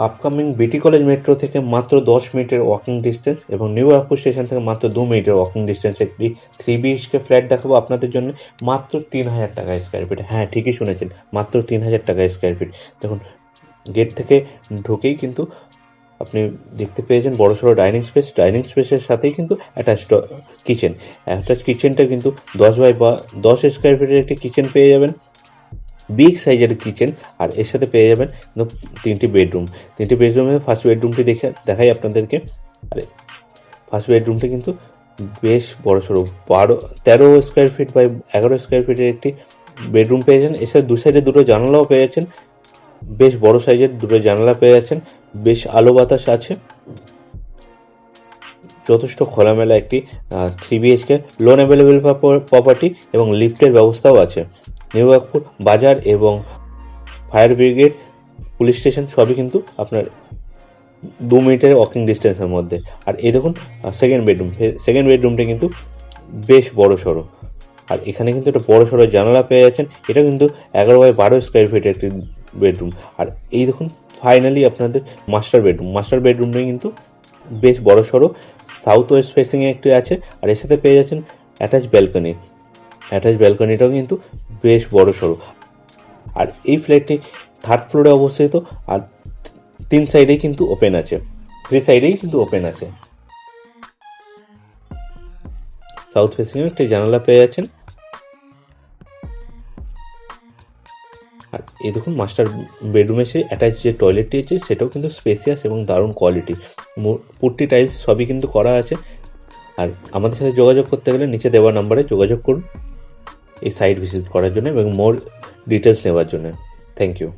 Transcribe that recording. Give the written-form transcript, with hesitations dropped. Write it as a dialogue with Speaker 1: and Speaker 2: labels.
Speaker 1: Upcoming বিটি college metro থেকে মাত্র 10 মিনিটের ওয়াকিং ডিস্টেন্স এবং নিউ ব্যারাকপুর স্টেশন থেকে মাত্র 2 মিনিটের ওয়াকিং ডিস্টেন্স একটি 3 BHK ফ্ল্যাট দেখাবো আপনাদের জন্য মাত্র 3,000 টাকা স্কোয়ার ফিট। হ্যাঁ, ঠিকই শুনেছেন, মাত্র 3,000 টাকা স্কোয়ার ফিট। দেখুন, গেট থেকে ঢুকেই কিন্তু আপনি দেখতে পেয়েছেন বড় সড়ো ডাইনিং স্পেসের সাথেই কিন্তু অ্যাটাচড কিচেন। কিচেনটা কিন্তু 10 স্কোয়ার ফিটের একটি কিচেন পেয়ে যাবেন, বিগ সাইজের কিচেন। আর এর সাথে পেয়ে যাবেন 3টি বেডরুম। ফার্স্ট বেডরুমটি দেখাই আপনাদেরকে। আর ফার্স্ট বেডরুমটি কিন্তু বেশ বড় সড়ো 13 স্কোয়ার ফিট বাই 11 স্কোয়ার ফিটের একটি বেডরুম পেয়ে যাচ্ছেন। এছাড়া দু সাইডে দুটো জানালাও পেয়ে যাচ্ছেন, বেশ বড় সাইজের দুটো জানালা পেয়ে যাচ্ছেন, বেশ আলো বাতাস আছে, যথেষ্ট খোলামেলা একটি 3 BHK লোন অ্যাভেলেবেল প্রপার্টি এবং লিফটের ব্যবস্থাও আছে। নিউ ব্যারাকপুর বাজার এবং ফায়ার ব্রিগেড, পুলিশ স্টেশন সবই কিন্তু আপনার 2 মিনিটের ওয়াকিং ডিস্টেন্সের মধ্যে। আর এই দেখুন সেকেন্ড বেডরুমটা কিন্তু বেশ বড় সড়ো। আর এখানে কিন্তু একটা বড় সড়ো জানালা পেয়ে যাচ্ছেন। এটা কিন্তু 11 বাই 12 স্কোয়ার ফিটের একটি বেডরুম। আর এই দেখুন ফাইনালি আপনাদের মাস্টার বেডরুমটা কিন্তু বেশ বড় সড়ো, সাউথ ওয়েস্ট ফেসিংয়ে একটি আছে। আর এর সাথে পেয়ে যাচ্ছেন অ্যাটাচ ব্যালকনিটাও কিন্তু বেশ বড় সড়ো। আর এই ফ্ল্যাটটি 3rd ফ্লোরে অবস্থিত। আর 3 সাইডেই কিন্তু ওপেন আছে, সাউথ ফেসিংয়ে একটি জানালা পেয়ে যাচ্ছেন। আর এই দেখুন মাস্টার বেডরুমে সে অ্যাটাচ যে টয়লেটটি আছে সেটাও কিন্তু স্পেসিয়াস এবং দারুণ কোয়ালিটি, পুট্টি টাইলস সবই কিন্তু করা আছে। আর আমাদের সাথে যোগাযোগ করতে গেলে নিচে দেওয়া নাম্বারে যোগাযোগ করুন এই সাইট ভিজিট করার জন্য এবং মোর ডিটেলস নেওয়ার জন্য। Thank you.